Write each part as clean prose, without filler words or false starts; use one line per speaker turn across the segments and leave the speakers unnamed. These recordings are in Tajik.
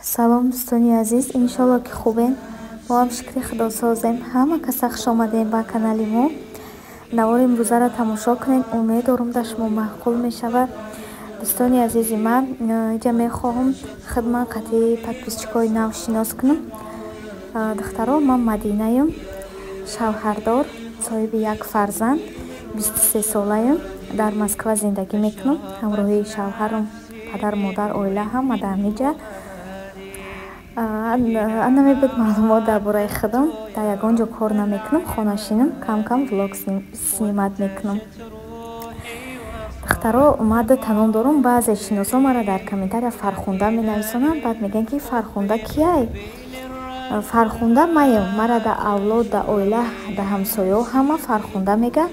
салом дӯстони азиз, иншолло ки хубен. мо ҳам шукри худо созем. Ҳама каса хуш омадем ба канали мо. навори имрӯзаро тамошо кунед. умед дорам дар шумо маъқул мешавад. дӯстони азизи ман, иҷа мехоҳам хидмат қатъи подписчикои нав шинос кунам. духтаро, ман Мадинаям, шавҳардор, соҳиби як фарзанд, 23 солаям. дар Москва зиндагӣ мекунам. ҳамроҳи шавҳарам, падар, модар, оила ҳама дар ниҷа. намебуд маълумот дар бораи худам. дар ягон ҷо кор намекунам, хонашинам, кам влог снимат мекунам. духтаро, ман ду таном дорам. баъзе шиносон маро дар комментария Фархунда менависонанд. баъд мегӯянд ки Фархунда кияй? Фархунда маям. мара дар авлод, дар оила, дар ҳамсоё ҳама Фархунда мегӯянд.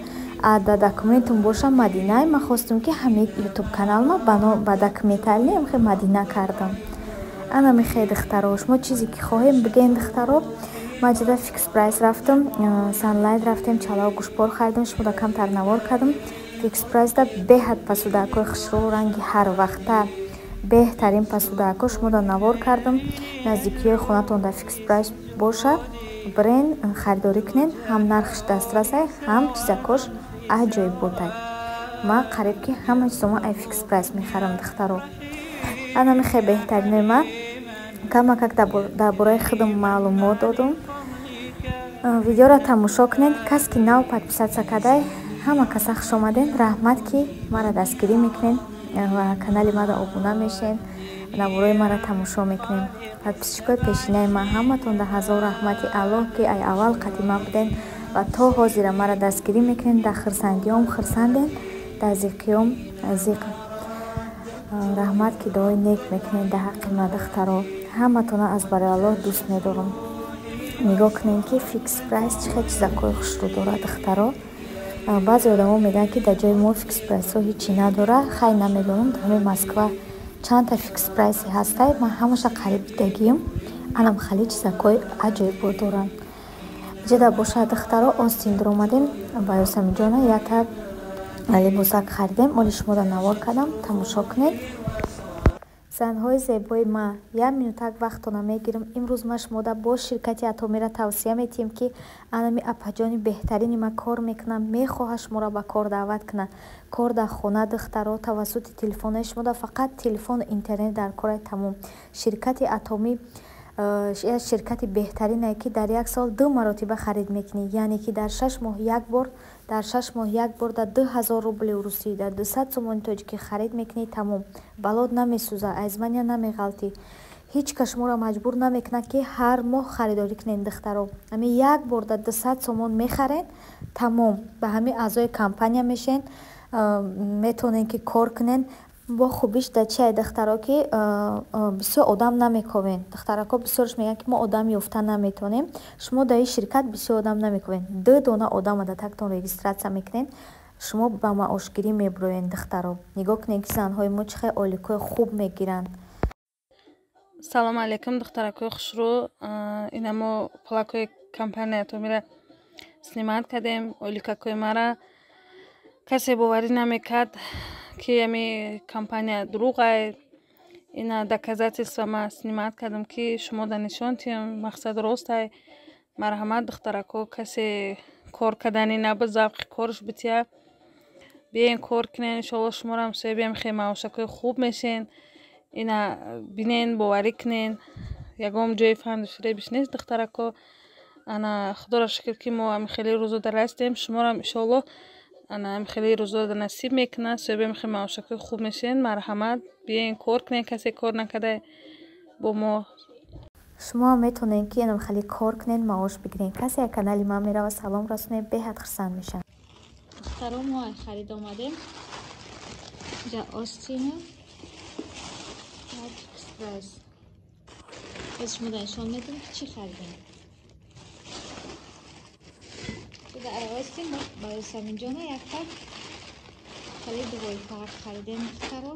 дар документам боша Мадинай. ман хостам ки ҳамин ютуб каналма ба документалиям Мадина кардам. ана мехоҳед духтаро, шумо чизе ки хоҳем бигӯед духтаро. ман ҷида фикс прайс рафтам, санлайт рафтем, чалао гӯштбор хаridам, шумода камтар навор кардам. фикс прайсда беҳад пасудакои хушрӯ ранги ҳарвақта беҳтарин пасудако шумода навор кардам. наздикиёи хонатон дар фикс прайс боша, бирен харидорӣ кунед. ҳам нархш дастрасай, ҳам чизакош аҷоиб будай. ман қариб ки ҳама чизома ай фикс прайс мехарам духтаро. ана мехоҳед беҳтаринои ман камакак дар бораи худам маълумот додам. видеоро тамошо кунед. касе ки нав подписатсия кардай, ҳама каса хуш омадед. раҳмат ки мара дастгирӣ мекунед ва канали мара обуна мешавед, наворои мара тамошо мекунед. подписчикои пешинаи ман, ҳаматон дар ҳазор раҳмати аллоҳ ки ай аввал қадди ман будед ва то ҳозира мара дастгирӣ мекунед. дар хирсангиём хирсандед, дар зиқиём зиқ. раҳмат ки дуои нек мекунед дар ҳаққи ман духтаро. ҳаматона аз барои аллоҳ дӯст медорам. нигоҳ кунед ки фикс прайс чӣ хел чизакои хушрӯ дорад духтаро. баъзе одамо мегӯянд ки дар ҷои мо фикс прайсҳо ҳечи надорад. хай намедонам. дар ҳамаи Москва чандта фикс прайси ҳастай. ман ҳамаша қариб дидагиам. анам хеле чизакои аҷоибо доранд. ҷида бошад духтаро, остин дуромадем ба ёсаминҷона якта либосак харидем. оли шуморо навор кардам. тамошо кунед. занҳои зебои ман, 1 минутак вақтона мегирам. имрӯз ман шумода бо ширкати Атомира тавсия метиҳем ки анами апаҷони беҳтарини ман кор мекунам. мехоҳад шуморо ба кор даъват кунад. кор дар хона духтаро, тавассути телефонаи шумода, фақат телефону интернет дар кора тамом. ширкати Атоми ширкати беҳтарине ки дар як сол 2 маротиба харид мекунӣ. яъне ки дар 6 моҳ як бор дар 2000 рубли русӣ, дар 200 сомони тоҷикӣ харид мекунӣ. тамом. балод намесӯзад, айзмания намеғалтӣ. ҳеҷ кас шуморо маҷбур намекунад ки ҳар моҳ харидорӣ кунед духтаро. ҳамин як бор дар 200 сомон мехаред. тамом. ба ҳамин аъзои компания мешавед. метавонед ки кор кунед. бо хубиш дар чи ай духтаро ки бисёр одам намекавем. духтарако бисёрш мегӯянд ки мо одам ёфта наметавонем. шумо дар ин ширкат бисёр одам намекавем. 2 дона одам дар тактон регистратсия мекунед. шумо ба маошгирӣ мебироед духтаро. нигоҳ кунед ки занҳои мо чӣ хел оликои хуб мегиранд.
салом алейкум духтаракои хушрӯ. ина мо плакои компания Атомира снимат кардем. оликакои мара касе боварӣ намекард ки ями компания дурӯғай. ина доказательства ма снимат кардам ки шумо да нишон тиҳам. мақсад ростай. марҳамат духтарако, касе кор кардани наба завқи корш бития. биен кор кунен. иншолло шуморам соҳибиам хеле маошакои хуб мешен. ина бинен, боварӣ кунен. ягон ҷои фанду фиребиш нест духтарако. ана худоро шукр ки мо ами хеле рӯзода растем. шуморам иншолло ана ами хеле рӯзода насиб мекунад. соҳибиам хеле маошакои хуб мешен. марҳамат, биен кор кунен. касе кор накардай бо мо.
шумо ҳам метавонед ки инам хеле кор кунед, маош бигиред. касе як канали ман мерава салом расонед, беҳад хурсанд мешам.
духтаро, мо ай харид омадем. ҷа остина фикс прайс. бес шумо да нишон медем ки чӣ харидем. ҷида ай остин мо ба ёсаминҷона якта хеле дувои фарқ харидем духтаро.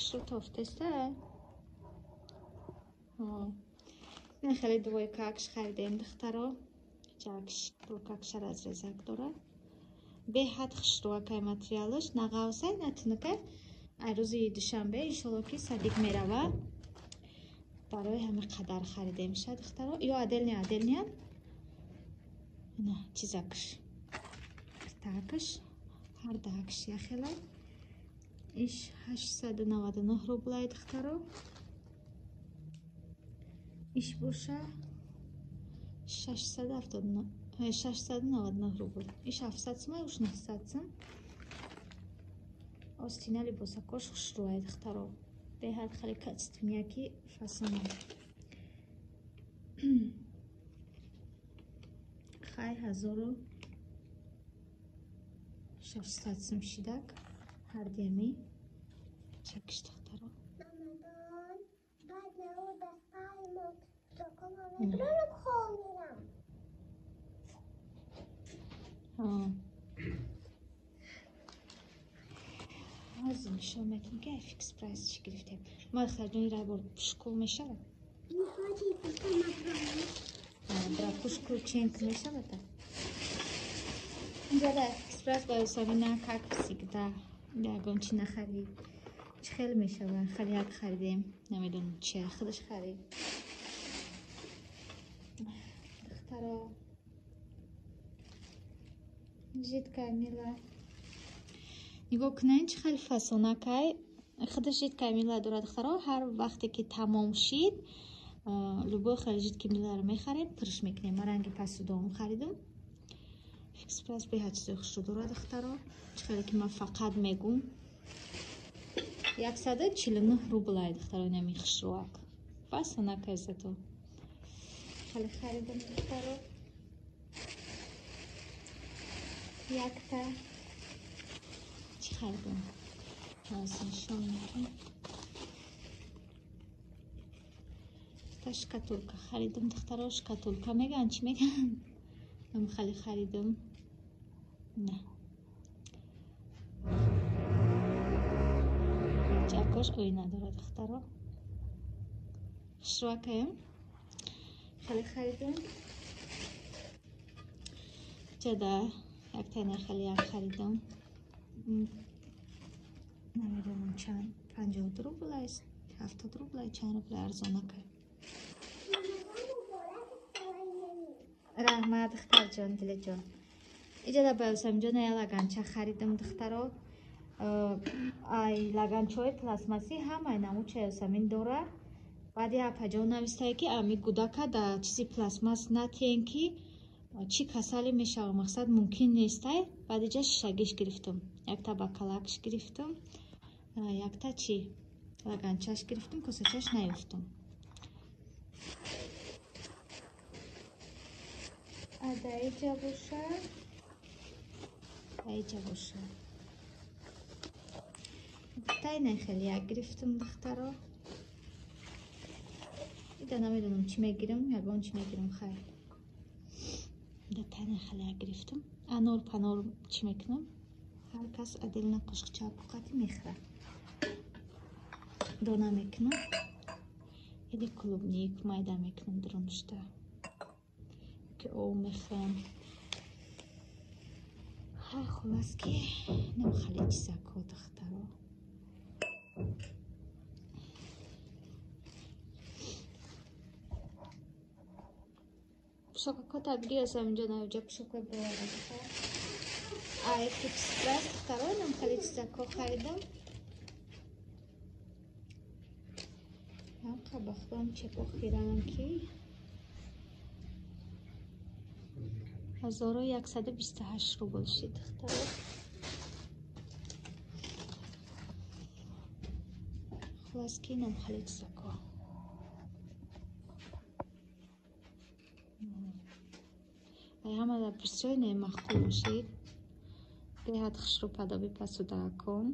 Что тофтеста? ин хеле дувои какш харидем духтаро. какш разрезак дорад. беҳад хушрӯакай материалаш нағавсай натунакай ай рӯзи душанбе иншолло ки садик мерава барои ҳами қадар харидем ша духтаро ё аделния на чизакш такш ҳар дакш яхела иш 899 рублай духтаро иш боша 699 рубл иш 700 сум уж 900 сум остина либосакош хушрӯай духтаро беҳад хеле качественнияки фасона хай 1600 сум шидак ҳар деми чекиш духтаро аз нишон метавонем ки фикс прайсш гирифтем ма харҷони райбор пушкул мешавад драпушку ченк мешавад инҷода фикс прайс ба ҳисабина как всегда ягон чи нахарид чи хеле мешавад хали як харидем намедонам чи худаш харид духтаро жидкай мила нигоҳ кунед чи хеле фасонакай худаш жидкай мила дорад духтаро ҳар вақте ки тамом шид любой хеле жидки миларо мехарем пирш мекунем ма ранги пасудом харидам фикс прайс беҳад чизои хушро дорад духтаро чи хеле ки ман фақат мегум 149 рублай духтаро инами хушроак фасонакай зато хеле харидам духтаро якта чи харидам аз нишон мекунем та шкатулка харидам духтаро шкатулка меган чи меган ам хеле харидам на чакош оина дорад духтаро хушроакаем хеле харидам ҷада яктайна хеле як харидам намедонам чанд 50 рублай 70 рублай чанд рублай арзонакай раҳмат духтарҷон дилаҷон иҷода баёсам ҷона я лаганча харидам духтаро ай лаганчаҳои пластмассӣ ҳамаи намуча ёсамин дора баъди апаҷон навистае ки ами гудака да чизи пластмасс натиен ки чи касале мешава мақсад мумкин нестай баъдиҷа шишагиш гирифтам якта бакалакш гирифтам якта чи лаганчаш гирифтам косачаш наёфтам адаиҷа боша аиҷа боша тайна хеле як гирифтам духтаро ида намедонам чи мегирам ягон чи мегирам хайр да тайна хеле як гирифтам анор панор чи мекунам ҳар кас аделна қошқча пуқати мехӯрад дона мекунам иди клубник майда мекунам дронушта ки ов мехӯрам ҳай хулас ки нам хеле чизако духтаро пушокако табири ҳастам инҷо навҷа пушока боварам ай фикс прайс духтаро нам хеле чизако харидам ба худам чепо хиранам ки 1128 рубл шид духтаро хулас ки нам хеле чизако ҳамада бисёр немахкул бошед беҳад хушрӯпадоби пасудаакон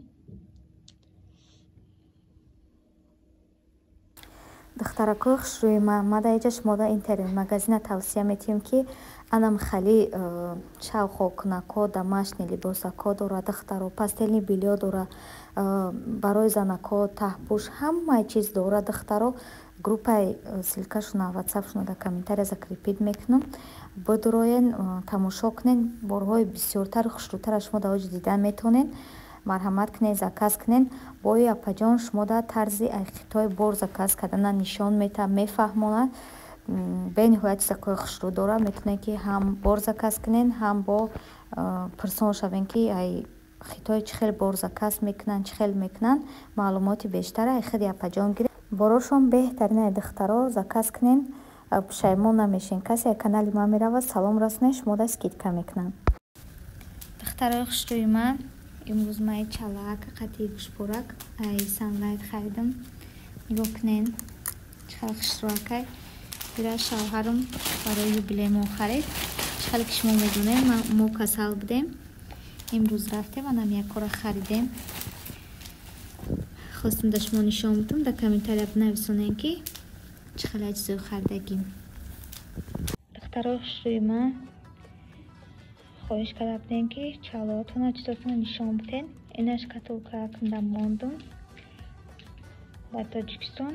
духтаракои хушрӯи маъмадаиҷа шумода интернет магазина тавсия метиҳем ки анам хали шавхо кунако домашни либосако дора духтаро пастелни бельё дора барои занако таҳпӯш ҳамаи чиз дора духтаро группаи силкашуна ватсапшуна дар комментария закрепид мекунам. Бидуроен тамошо кунен, борҳои бисёртару хушрӯтара шумо дар оҷ дидан метавонен. марҳамат кунен, заказ кунен. бои апаҷон шумо дар тарзи хитой бор заказ кардана нишон мета мефаҳмонад. бениҳоят чизакҳои хушрӯ дора. метавонед ки ҳам бор заказ кунен, ҳам бо пирсон шавен ки хитой чӣ хел бор заказ мекунанд, чӣ хел мекунанд. маълумоти бештара хеле апаҷон гиред. борошон беҳтарина духтаро заказ кунен. пушаймон намешен. касе канали ман меравад, салом расонед, шумо дар скидка мекунанд. духтарои хушрӯи ман, имрӯз ман чалак қатъи гӯштборак Sunlight харидам. нигоҳ кунен чӣ хел хушрӯакай. ира шавҳарам барои юбилеймон харид. чӣ хеле ки шумо медонед мо касал будем. имрӯз рафтем анам якора харидем. хостам да шумо нишон будам. дар комментария бинависонем ки чӣ хеле чизо харидагим. духтарои хушрӯи ман, хоҳиш карда будем ки чалоатона чизотона нишон бутен. инаш шкатулка кунда мондум. дар Тоҷикистон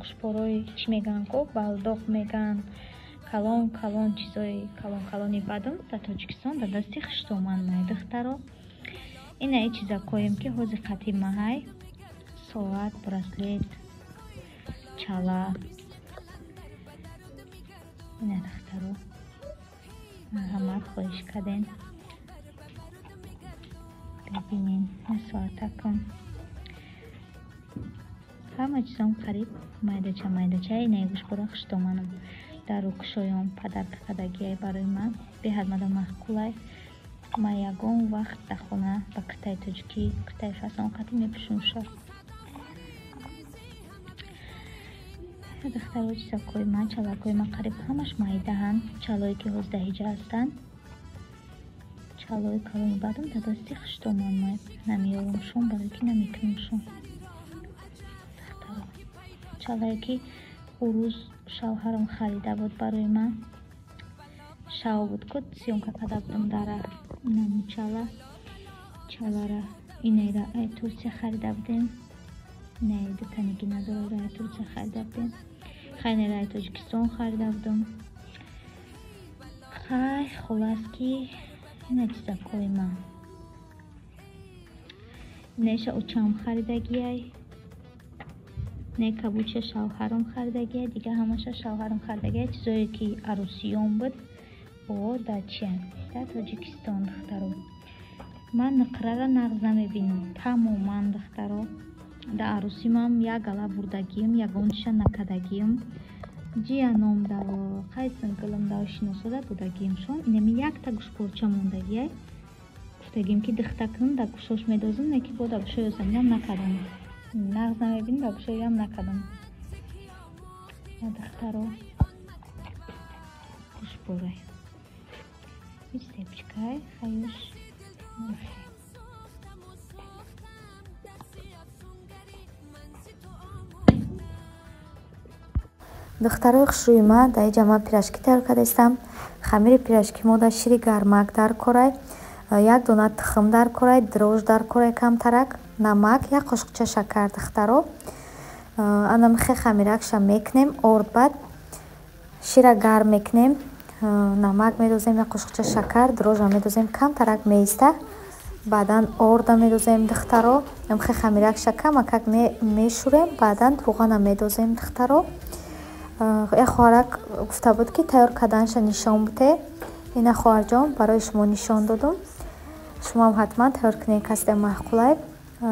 гӯштборои чӣ меган ко балдоқ меган, калон чизои калони бадум дар Тоҷикистон дар дасти хиштоман май духтаро. ина чизакоем ки ҳозир қатъи маҳай соат, браслет, чала. ина духтаро марҳамат хоҳиш кардем. бибинен соатакам ҳама чизам қариб майдача инаи гӯштбора хиштоманам дару кушоём падарка кардагиай барои ман беҳадмада маҳқулай. ман ягон вақт дар хона ба куртаи тоҷикӣ, куртаи фасон қатъи мепӯшуншам. духтаро чизакои ман, чалакои ман қариб ҳамаш майдаҳанд. чалое ки ҳоздаҳиҷа ҳастанд, чалои калони бадум дар дасти хиштоман май намеёрумшон барое ки намекунумшон. чалае ки урӯз шавҳарам харида буд барои ман. шав буд ку сёмка карда будам дара инаму чалара инайра ай турсия харида будем. инай дутанигӣ надорад ай турсия харида будем. хайнера ай Тоҷикистон харида будам. хай хулас ки ина чизакои ман. инайша учам харидагиай. не кабуча шавҳарам харидагиай. дига ҳамаша шавҳарам харидагиай. чизое ки арӯсиём буд бо дачиан дар Тоҷикистон духтаро. ман нақрара нағз намебинам тамоман духтаро. дар арӯсимам як гала бурдагием, ягониша накадагием. ҷияном даво қайсын гулам даво шиносода будагиемшон. инами якта гӯштборча мондагиай. гуфтагием ки духтакам дар гӯшош медозам, не ки бо дар гӯшои озаминам накадам. нағз намебинам, дар гӯшоям накадам. духтаро гӯштборай степчкай хаюш. духтарои хушрӯи ман, дар инҷа ман пирашкӣ тайёр кардастам. хамири пирашкӣ мо дар шири гармак дар корай, як дона тухм дар корай, дрож дар корай камтарак, намак, як қошуқча шакар духтаро. ана михе хамиракша мекунем. орд баъд шира гарм мекунем. намак медозем, як қошуқча шакар, дрожа медозем камтарак меиста. баъдан орда медозем духтаро. михе хамиракша камакак мешурем. баъдан рӯғана медозем духтаро. як хоҳарак гуфта буд ки тайёр карданша нишон буде. ина хоҳарҷон барои шумо нишон додум. шумоам ҳатман тайёр кунед. касе маҳқулай.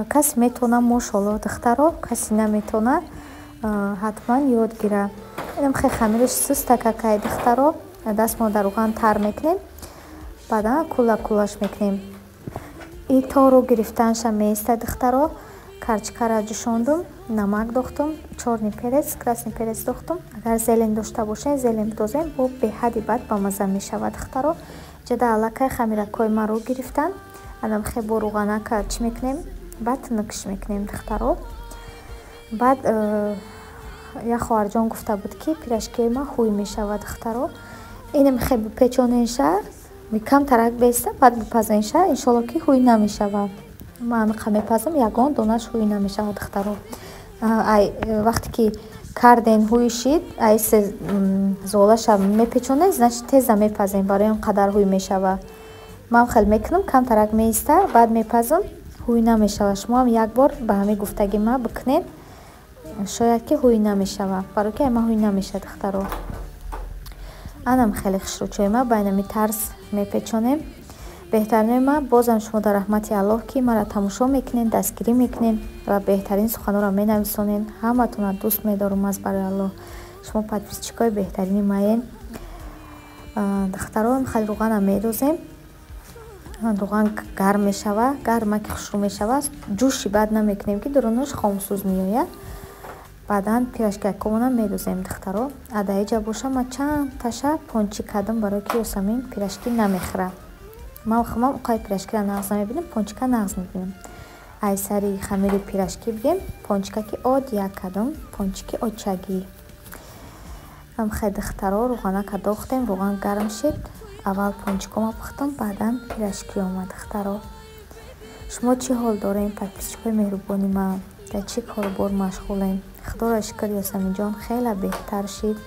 касе метавона мошоллоҳ духтаро, касе наметавона ҳатман ёд гира. ина михе хамириш сустакакай духтаро. дастмо дар рӯған тар мекунем. баъдан кулаш мекунем. иторо гирифтанша меиста духтаро. карчкара ҷӯшондум, намак дохтум, чорни перец, красни перец дохтум. агар зелен дошта бошед зелен бидозем, бо беҳади бад ба маза мешавад духтаро. ҷада аллакай хамиракои маро гирифтан. ана михе бо рӯғанака чӣ мекунем? баъд нукш мекунем духтаро. баъд як хоҳарҷон гуфта буд ки пирашкиёи ман ҳуй мешавад духтаро. ина михе бипечоненша, камтарак беста, баъд бипазенша, иншолло ки ҳуй намешавад. ман анықа мепазам, ягон донаш ҳуй намешавад духтаро. вақте ки карден ҳӯй шид айсе золаша мепечонед, значит теза мепазем, барои он қадар ҳӯй мешава. ман хел мекунам, камтарак меиста, баъд мепазам, ҳӯй намешава. шумоам як бор ба ҳамин гуфтаги ман бикунед, шояд ки ҳӯй намешава, барои ки ама ҳӯй намеша духтаро. анам хеле хушрӯ чойма ба инами тарз мепечонем. беҳтарин ма бозам шумо дар раҳмати Аллоҳ ки мара тамошо мекунед, дастгирӣ мекунед ва беҳтарин суханҳоро менависонед. ҳаматонро дӯст медорам аз барои Аллоҳ. шумо подписчикои беҳтарини маен. духтаро михали руғанам медозем. руған гарм мешава. гарма ки хушрӯ мешава, ҷӯши баъд намекунем ки дурунош хомсӯз меояд. баъдан пирашкакомонам медозем духтаро. адаиҷа боша ма чанд таша пончи кардам, барои ки Ёсамин пирашки намехӯра. ман хумам уқай пирашкиро нағз намебинам, пончика нағз мебинам. айсари хамири пирашки бидем, пончика ки од як кардам, пончики одчагӣ. хай духтаро руғанака дохтем, руған гарм шид. аввал пончикома пухтам, баъдан пирашки омад духтаро. шумо чӣ ҳол дорем, подписчикои меҳрубони ман? дар чӣ корбор машғулем? худоро шукр, Ёсаминҷон хеле беҳтар шид.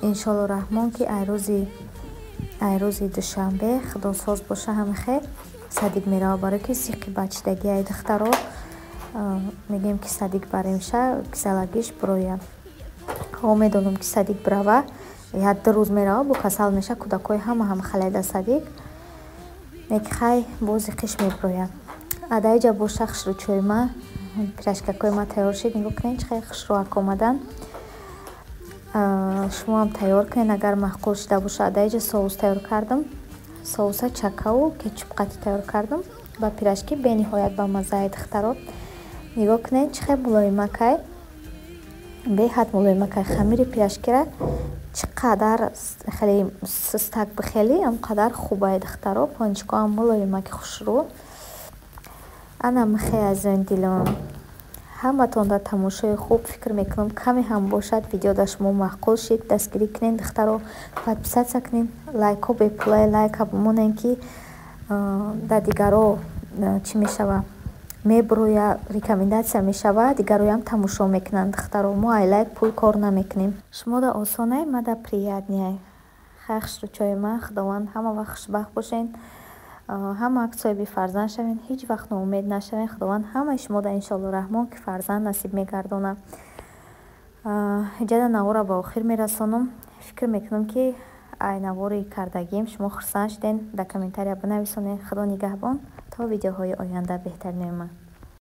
иншоалло раҳмон ки айрӯзи душанбе худосоз боша ҳами хел садик мерава, барои ки сиқи бачидагӣ ай духтаро. мегем ки садик баремша киселагиш бироя. медонам ки садик бирава, як ду рӯз мерава, бо касал меша, кӯдакои ҳама халеда садик неки хай бози қиш мебирояд. адаиҷа боша хушрӯ чойма. пирашкакои ма тайёр шид. нигоҳ кунед чӣ хеле хушрӯак омадан. шумоам тайёр кунед агар маъқул шуда боша. адаиҷа соус тайёр кардам. соуса чакаву кетчуп қатӣ тайёр кардам. ба пирашки бениҳоят ба маззаи духтаро. нигоҳ кунед чӣ хеле мулоимакай, беҳад мулоимакай. хамири пирашкира чӣ қадар хеле систак бихелӣ, ам қадар хубай духтаро. пончикоам мулоимаки хушрӯ. ана михе азизони дилам, ҳаматонро тамошои хуб фикр мекунам каме ҳам бошад видео дар шумо маъқул шид. дастгирӣ кунед духтаро, подписатсия кунед, лайкҳо бепулай лайка бимонен ки дар дигаро чӣ мешава мебироя, рекомендатсия мешава, дигароям тамошо мекунанд духтаро. мо ай лайк пул кор намекунем. шумо да осонай, ма да приятняй. хай хушрӯ чои ма. худованд ҳама вақт хушбахт бошен. ҳама вақт соҳиби фарзанд шавен, ҳеҷ вақт ноумед нашавен. худованд ҳамаи шумода иншоалло раҳмон ки фарзанд насиб мегардонад. ҳиҷада навора ба охир мерасонам. фикр мекунам ки ай навори кардагим шумо хурсанд шуден. дар комментария бинависонед. худо нигаҳбон то видеоҳои оянда. беҳтарин меомад.